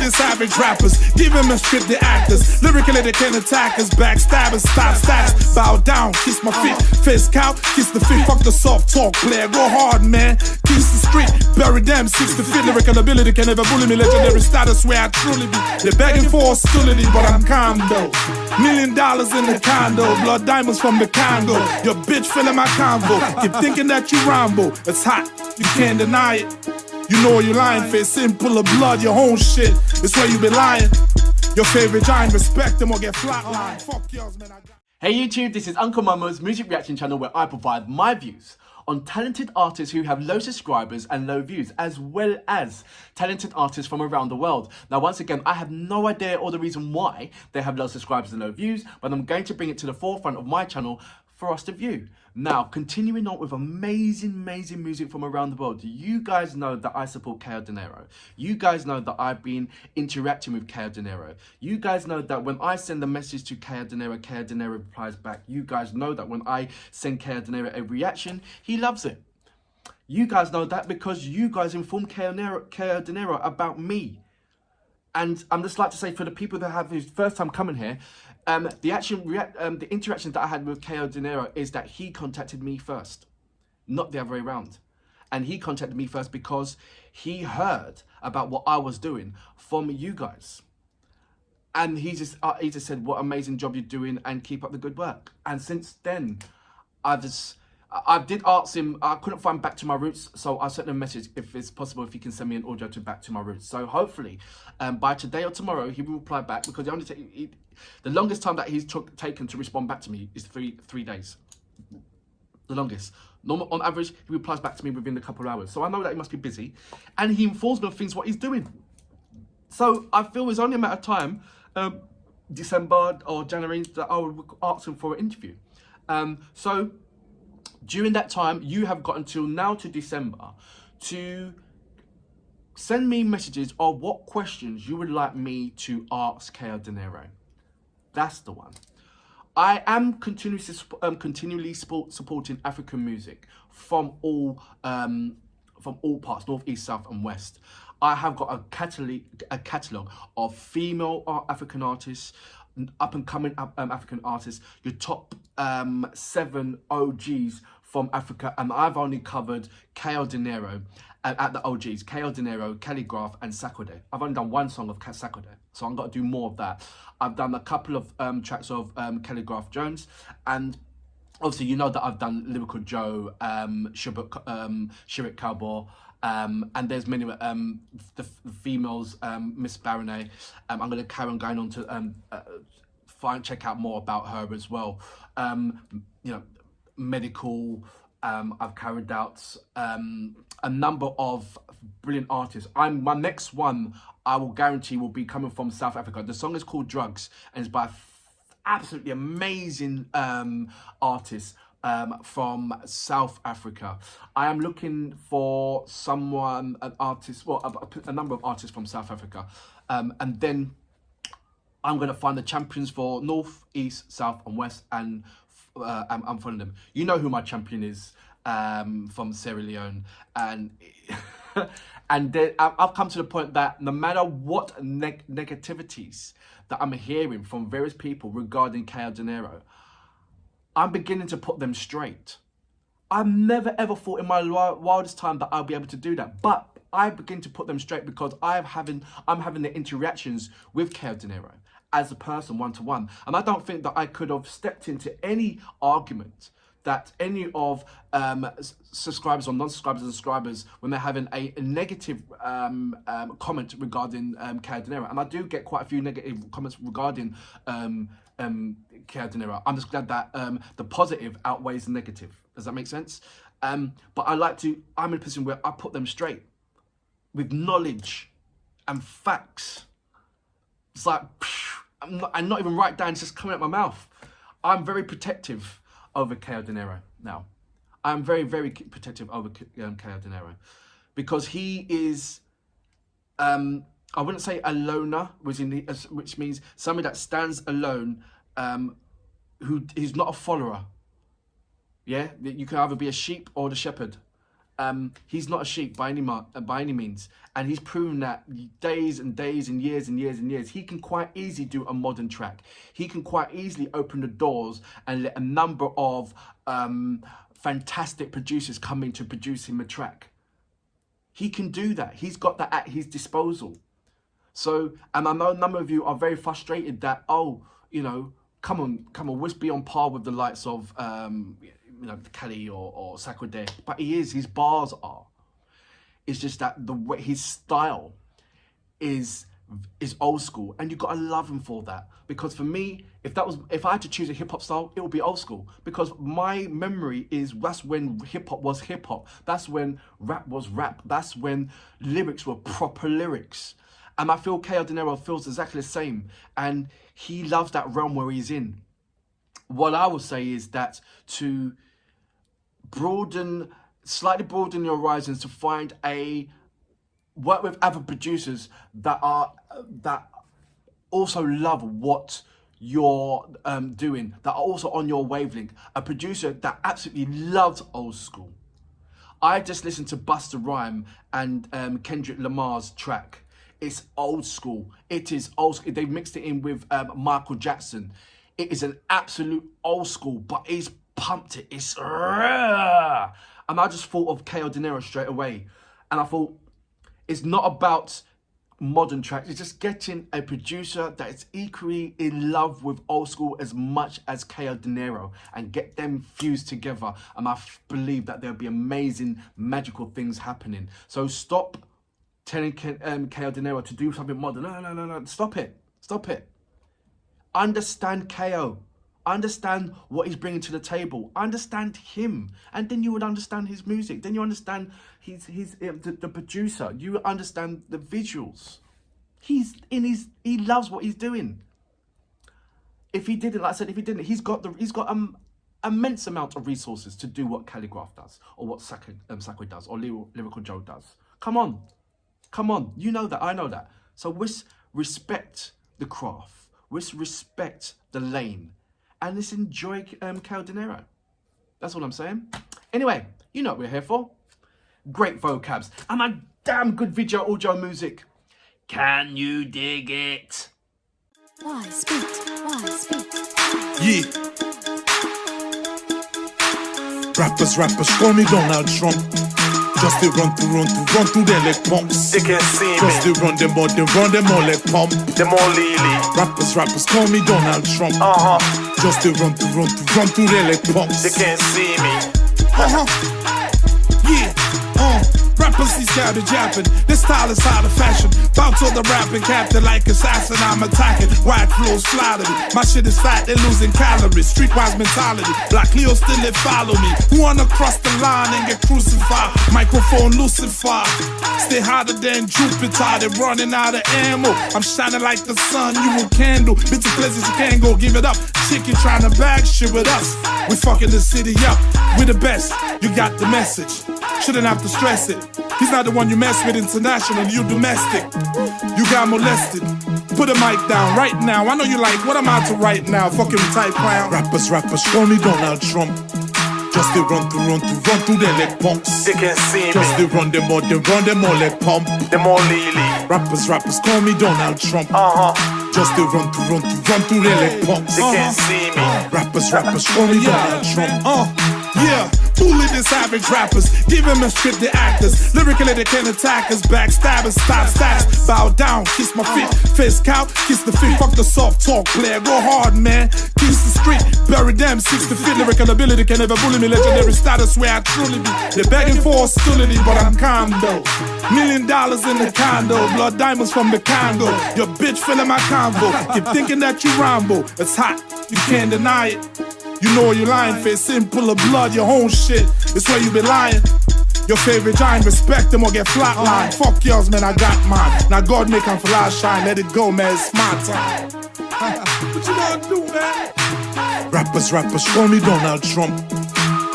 against savage rappers. Give him a script, the actors. Lyrically, they can attack us. Backstabbers, stop stacks. Bow down, kiss my feet. Face cow, kiss the feet. Fuck the soft talk, player. Go hard, man. Kiss the street. Bury them, 60 feet. Lyrical ability can never bully me. Legendary status where I truly be. They're begging for hostility, but I'm calm though. $1 million in the condo. Blood diamonds from the Congo. Your bitch filling my convo. Keep thinking that you Rambo. It's hot, you can't deny it. You know you're lying, face simple of blood, your own shit. It's where you be lying. Your favorite giant, respect them or get flatlined. Fuck yours, man. Hey YouTube, this is Uncle Momo's music reaction channel where I provide my views on talented artists who have low subscribers and low views, as well as talented artists from around the world. Now, once again, I have no idea or the reason why they have low subscribers and low views, but I'm going to bring it to the forefront of my channel for us to view. Now, continuing on with amazing music from around the world. You guys know that I support Denero. You guys know that I've been interacting with Denero. You guys know that when I send a message to Denero replies back. You guys know that when I send Denero a reaction, he loves it. You guys know that because you guys informed Denero about me. And I'm just like to say, for the people that have his first time coming here, the interaction that I had with Denero is that he contacted me first, not the other way around. And he contacted me first because he heard about what I was doing from you guys. And he just said, what amazing job you're doing and keep up the good work. And since then, I did ask him, I couldn't find Back to My Roots, so I sent him a message if it's possible, if he can send me an audio to Back to My Roots. So hopefully, by today or tomorrow, he will reply back, because the longest time that he's taken to respond back to me is three days. The longest. Normal, on average, he replies back to me within a couple of hours. So I know that he must be busy, and he informs me of things, what he's doing. So I feel it's only a matter of time, December or January, that I will ask him for an interview. So during that time, you have got until now to December to send me messages of what questions you would like me to ask Denero. That's the one. I am continually supporting African music from all parts, north, east, south, and west. I have got a catalogue of female African artists, up and coming African artists, your top 7 OGs from Africa, and I've only covered Denero at the OGs, Denero, Calligraph, and Sakode. I've only done one song of Sakode, so I'm going to do more of that. I've done a couple of tracks of Calligraph Jones, and obviously you know that I've done Lyrical Joe, Shirik Cowboy, and there's many the females, Miss Baronet. I'm going to carry on going on to check out more about her as well. You know, medical. I've carried out a number of brilliant artists. My next one, I will guarantee, will be coming from South Africa. The song is called Drugs, and it's by absolutely amazing artists from South Africa. I am looking for an artist, well, a number of artists from South Africa, and then I'm going to find the champions for North, East, South, and West, and I'm following them. You know who my champion is, from Sierra Leone, and and I've come to the point that no matter what negativities that I'm hearing from various people regarding Denero, I'm beginning to put them straight. I've never ever thought in my wildest time that I'll be able to do that, but I begin to put them straight because I'm having the interactions with Denero as a person, one-to-one. And I don't think that I could have stepped into any argument that any of subscribers or non-subscribers and subscribers, when they're having a negative comment regarding Denero. And I do get quite a few negative comments regarding Denero. I'm just glad that the positive outweighs the negative. Does that make sense? But I'm in a position where I put them straight with knowledge and facts. It's like, I'm not even write down, it's just coming out my mouth. I'm very protective over Denero now. I'm very protective over Denero because he is, I wouldn't say a loner, which means somebody that stands alone, who's not a follower. Yeah, you can either be a sheep or the shepherd. he's not a sheep by any means, and he's proven that days and days and years and years and years. He can quite easily do a modern track. He can quite easily open the doors and let a number of fantastic producers come in to produce him a track. He can do that. He's got that at his disposal. So, and I know a number of you are very frustrated that, oh, you know, come on, let's be on par with the likes of, you know, Kelly or Sakode. But he is, his bars are. It's just that the way his style is old school, and you've got to love him for that. Because for me, if I had to choose a hip hop style, it would be old school. Because my memory is that's when hip hop was hip hop. That's when rap was rap. That's when lyrics were proper lyrics. And I feel KO Denero feels exactly the same, and he loves that realm where he's in. What I would say is that to slightly broaden your horizons, to find work with other producers that also love what you're doing, that are also on your wavelength. A producer that absolutely loves old school. I just listened to Busta Rhymes and Kendrick Lamar's track. It's old school. It is old school. They've mixed it in with Michael Jackson. It is an absolute old school, but he's pumped it. It's rah! And I just thought of KO Denero straight away. And I thought, it's not about modern tracks. It's just getting a producer that is equally in love with old school as much as KO Denero, and get them fused together. And I believe that there'll be amazing, magical things happening. So stop telling KO Denero to do something modern. No. Stop it. Understand KO. Understand what he's bringing to the table. Understand him, and then you would understand his music. Then you understand the producer. You understand the visuals. He loves what he's doing. If he didn't, like I said, he's got immense amount of resources to do what Calligraph does, or what Sakwe does, or Lyrical Joe does. Come on. You know that. I know that. So let's respect the craft. Let's respect the lane. And let's enjoy KO Denero. That's all I'm saying. Anyway, you know what we're here for. Great vocabs. And a damn good video audio music. Can you dig it? Why speak? Yeah. Rappers, call me Donald Trump. Just they run through them like pumps. They can't see me. Just they run them all like pump. Them all lily. Rappers, call me Donald Trump. Just they run through them like pumps. They can't see me. Yeah. Rappers, these garbage yapping. This style is out of fashion. Bounce on the rapping captain like assassin, I'm attacking. White flows fly to me. My shit is fat, they're losing calories. Streetwise mentality. Black Leo still they follow me. Who wanna cross the line and get crucified? Microphone Lucifer. Stay hotter than Jupiter. They're running out of ammo. I'm shining like the sun, you a candle. Bits of places you can't go, give it up. Chicken trying to bag shit with us. We fucking the city up. We the best. You got the message. Shouldn't have to stress it. He's not the one you mess with international, you domestic. You got molested. Put a mic down right now. I know you like what I'm out to right now. Fucking type clown. Rappers, call me Donald Trump. Just they run through them like pumps. They can't see me. Just they run them all like pump. Them all lily. Rappers, call me Donald Trump. Just they run through them like pumps. They can't see me. Rappers, call me Donald Trump. Yeah. Bully the savage rappers, give him a script, the actors. Lyrically they can attack us, backstabbers, stop stacks. Bow down, kiss my feet, face cow, kiss the feet. Fuck the soft talk, player, go hard man. Kiss the street, bury them, 6 feet. Lyrical ability can never bully me, legendary status where I truly be. They're begging for hostility, but I'm calm though. $1 million in the condo, blood diamonds from the Congo. Your bitch filling my convo, keep thinking that you Rambo. It's hot, you can't deny it. You know you lying, face simple of blood, your own shit. It's where you be lying. Your favorite giant, respect them or get flatlined. Fuck yours, man, I got mine. Now God make them flash shine, let it go, man, it's my time. What you gonna do, man? Rappers, call me Donald Trump.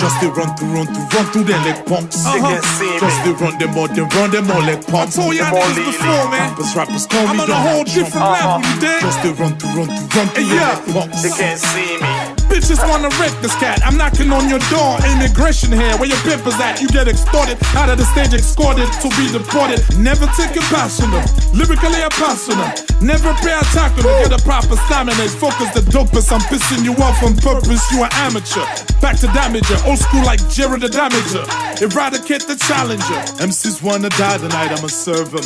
Just they run through them like pumps. They can't see me. Just they run them all like pumps. I told y'all niggas before, man. Rappers, call me Donald Trump. I'm on a whole different level, you dig? Just they run through them like pumps. They can't see me. Bitches wanna wreck this cat. I'm knocking on your door. Immigration here, where your papers at? You get extorted, out of the stage escorted to be deported. Never take it personal, lyrically a personal. Never pay a tackle, get a proper stamina. Focus the dopest, I'm pissing you off on purpose. You an amateur, back to damager. Old school like Jared the Damager. Eradicate the challenger. MCs wanna die tonight, I'ma serve them.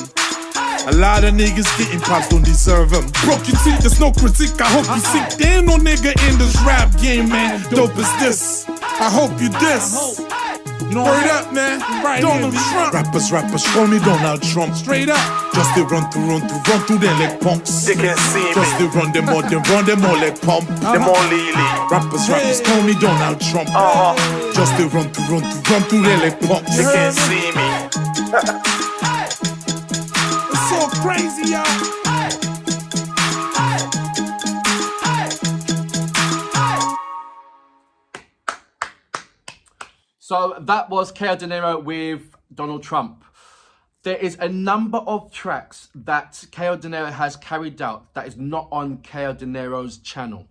A lot of niggas getting props, don't deserve them. Broken teeth, there's no critique, I hope you see. There ain't no nigga in this rap game, man. Dope as this, I hope you diss. Word up, man. Right Donald Trump. Rappers, call me Donald Trump. Straight up. Just they run through them like punks. They can see me. Just they run them all like pump. Them all lily. Rappers, call me Donald Trump. Just they run through them like punks. They can see me. It's so crazy, y'all. So that was KO Denero with Donald Trump. There is a number of tracks that KO Denero has carried out that is not on KO Denero's channel.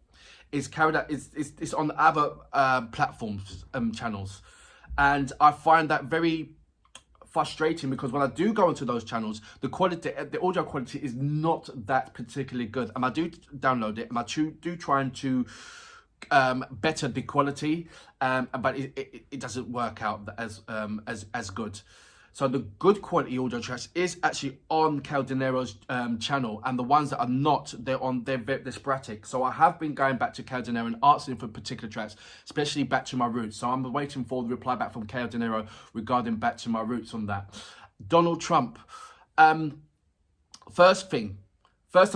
It's carried out, it's on other platforms, channels. And I find that very frustrating because when I do go into those channels, the quality, the audio quality is not that particularly good. And I do download it and I do trying to better the quality, but it doesn't work out as good. So the good quality audio tracks is actually on KO Denero's channel, and the ones that are not, they're sporadic. So I have been going back to KO Denero and asking for particular tracks, especially Back to My Roots. So I'm waiting for the reply back from KO Denero regarding Back to My Roots on that. Donald Trump. First time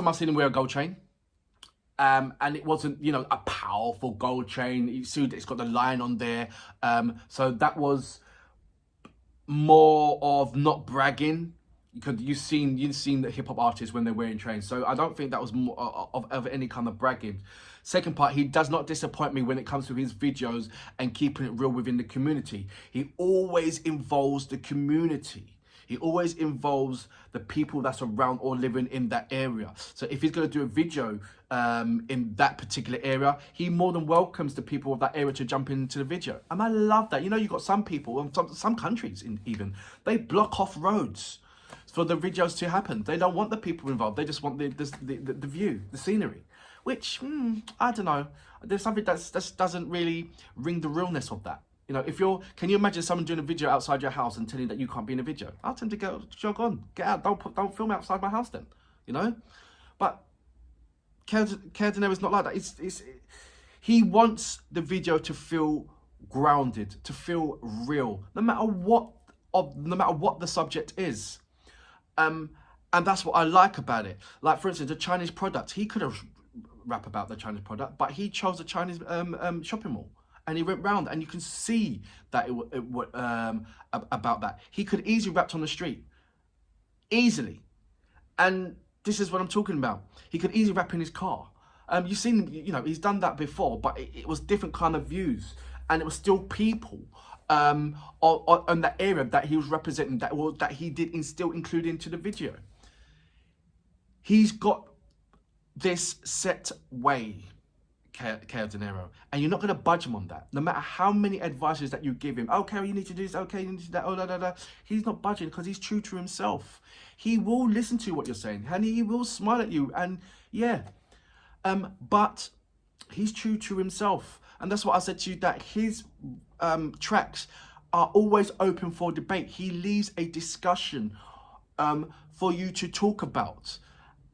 I've seen him wear a gold chain. And it wasn't, you know, a powerful gold chain. You see that it's got the line on there. So that was more of not bragging. You've seen the hip hop artists when they're wearing chains. So I don't think that was more of any kind of bragging. Second part, he does not disappoint me when it comes to his videos and keeping it real within the community. He always involves the community. He always involves the people that's around or living in that area. So if he's going to do a video in that particular area, he more than welcomes the people of that area to jump into the video. And I love that. You know, you've got some people, some countries even, they block off roads for the videos to happen. They don't want the people involved. They just want the view, the scenery. Which, I don't know. There's something that doesn't really ring the realness of that. You know, can you imagine someone doing a video outside your house and telling you that you can't be in a video? I'll tend to go, jog on, get out, don't film outside my house then, you know? But KO Denero is not like that. He wants the video to feel grounded, to feel real, no matter what the subject is. And that's what I like about it. Like, for instance, the Chinese product, he could have rap about the Chinese product, but he chose a Chinese shopping mall. And he went round, and you can see that about that. He could easily rap on the street, easily, and this is what I'm talking about. He could easily rap in his car. You've seen, you know, he's done that before, but it was different kind of views, and it was still people on that area that he was representing, that he did instill include into the video. He's got this set way, KO Denero, and you're not going to budge him on that, no matter how many advices that you give him. Okay, you need to do this. Okay, you need to do that. Oh, da. He's not budging because he's true to himself. He will listen to what you're saying, and he will smile at you, and yeah, but he's true to himself, and that's what I said to you, that his tracks are always open for debate. He leaves a discussion for you to talk about.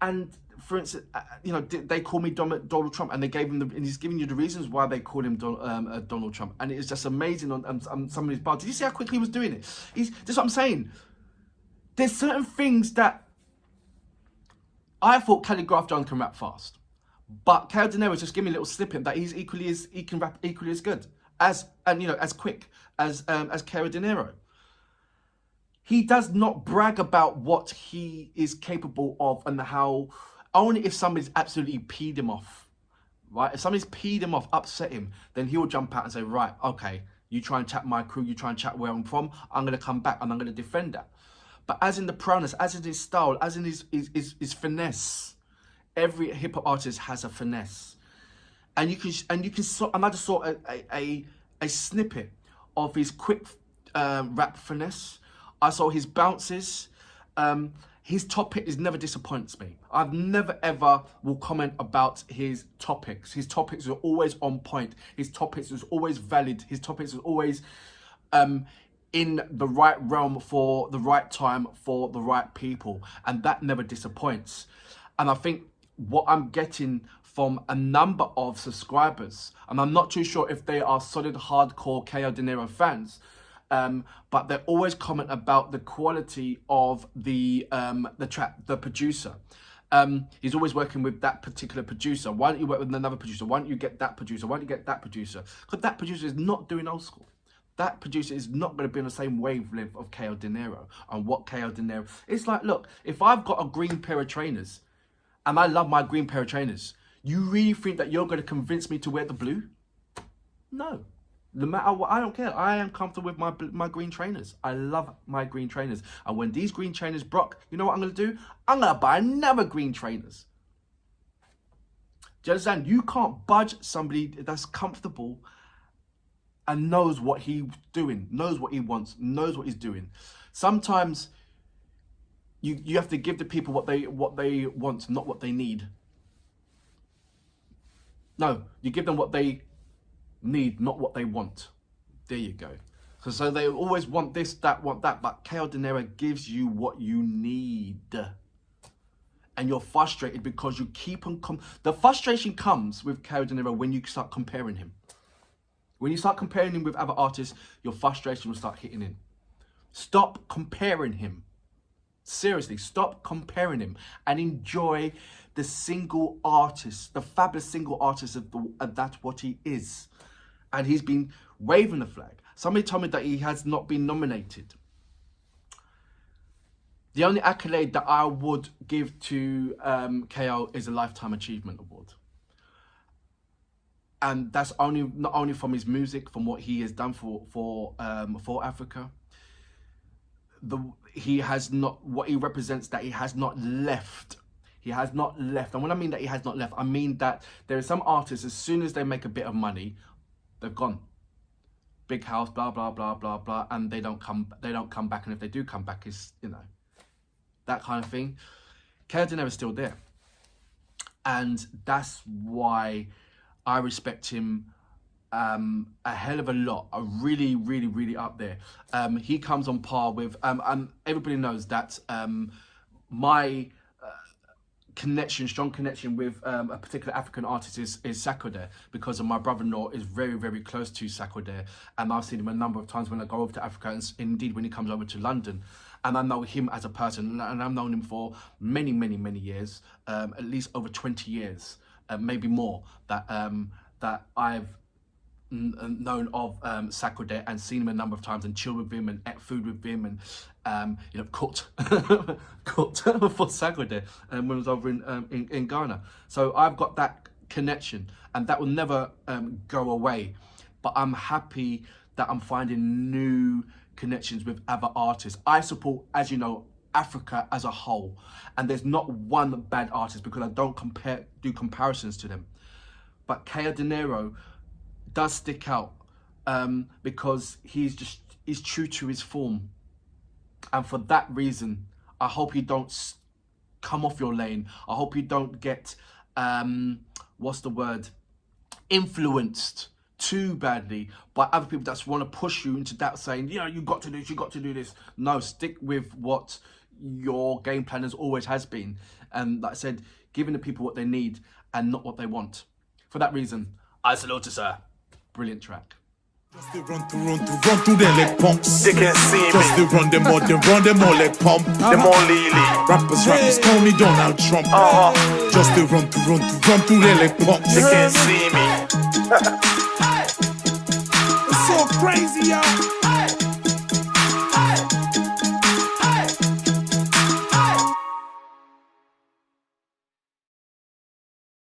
And for instance, you know, they call me Donald Trump, and they gave him and he's giving you the reasons why they call him Donald Trump, and it's just amazing on some of his bars. Did you see how quickly he was doing it? That's what I'm saying. There's certain things that I thought Calligraph John can rap fast, but KO Denero just give me a little snippet that he can rap equally as good as quick as KO Denero. He does not brag about what he is capable of, and how, only if somebody's absolutely peed him off, right? If somebody's peed him off, upset him, then he'll jump out and say, right, okay, you try and chat my crew, you try and chat where I'm from, I'm going to come back and I'm going to defend that. But as in the prowess, as in his style, as in his finesse, every hip-hop artist has a finesse. and you can sort. And I just saw a snippet of his quick rap finesse. I saw his bounces. His topic never disappoints me. I've never ever will comment about his topics. His topics are always on point. His topics is always valid. His topics is always in the right realm for the right time for the right people, and that never disappoints. And I think what I'm getting from a number of subscribers, and I'm not too sure if they are solid hardcore KO Denero fans, but they always comment about the quality of the track, the producer. He's always working with that particular producer. Why don't you work with another producer? Why don't you get that producer? Why don't you get that producer? Because that producer is not doing old school. That producer is not going to be on the same wavelength of KO Denero and what KO Denero. It's like, look, if I've got a green pair of trainers, and I love my green pair of trainers, you really think that you're going to convince me to wear the blue? No. No matter what, I don't care. I am comfortable with my green trainers. I love my green trainers. And when these green trainers broke, you know what I'm going to do? I'm going to buy another green trainers. Do you understand? You can't budge somebody that's comfortable and knows what he's doing, knows what he wants, knows what he's doing. Sometimes you have to give the people what they want, not what they need. No, you give them what they need, not what they want. There you go. So they always want this, that, want that, but KO Denero gives you what you need. And you're frustrated because you keep on... The frustration comes with KO Denero when you start comparing him. When you start comparing him with other artists, your frustration will start hitting in. Stop comparing him. Seriously, stop comparing him and enjoy the single artist, the fabulous single artist of that's what he is. And he's been waving the flag. Somebody told me that he has not been nominated. The only accolade that I would give to KO is a Lifetime Achievement Award. And that's not only from his music, from what he has done for Africa. He has not, what he represents, that he has not left. He has not left. And when I mean that he has not left, I mean that there are some artists, as soon as they make a bit of money, they've gone. Big house, blah, blah, blah, blah, blah, and they don't come back. And if they do come back, it's, you know, that kind of thing. KO Denero is still there. And that's why I respect him a hell of a lot. I really, really, really up there. He comes on par with, and everybody knows that my strong connection with a particular African artist is Sakode, because of my brother-in-law is very, very close to Sakode, and I've seen him a number of times when I go over to Africa, and indeed when he comes over to London. And I know him as a person, and I've known him for many, many, many years, at least over 20 years, maybe more, that I've known of Sakode and seen him a number of times and chilled with him and ate food with him and you know, cooked for Sakode when I was over in Ghana. So I've got that connection, and that will never go away. But I'm happy that I'm finding new connections with other artists. I support, as you know, Africa as a whole, and there's not one bad artist, because I don't do comparisons to them. But KO Denero does stick out because he's true to his form, and for that reason, I hope you don't come off your lane. I hope you don't get influenced too badly by other people that want to push you into that, saying, you know, you got to do this, you got to do this. No, stick with what your game plan always has been, and like I said, giving the people what they need and not what they want. For that reason, I salute to sir. Brilliant track. Just they run through them like punks. They can't see me. Just they run them all like pump. Them all lily. Rappers, Tony Donald Trump. Just they run through them like punks. They can't see me. It's so crazy, y'all.